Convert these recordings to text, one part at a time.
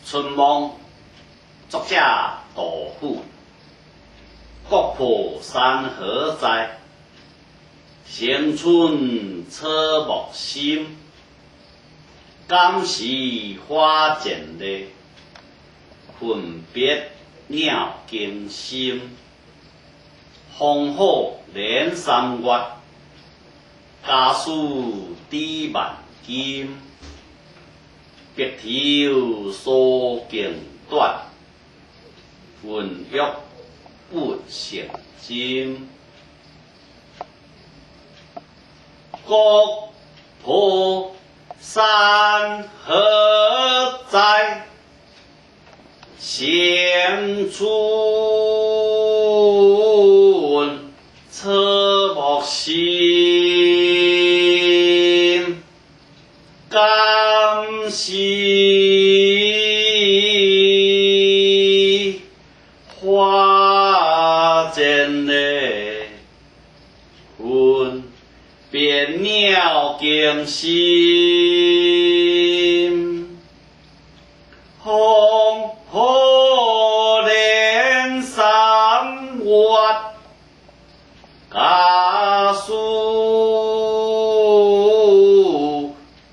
春梦，作者杜甫。国破山河在，城春草木深。感时花渐绿，分别鸟惊心。烽火连三月，家书抵万金。白头搔更短，浑欲不成金。国破山河在，城春草木深。感时花渐绿，分别鸟惊心。烽火连三月，家书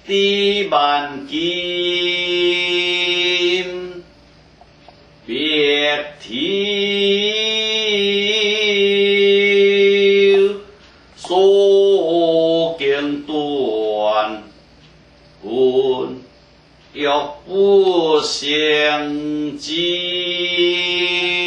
抵万金。白头搔更短，浑欲不成金。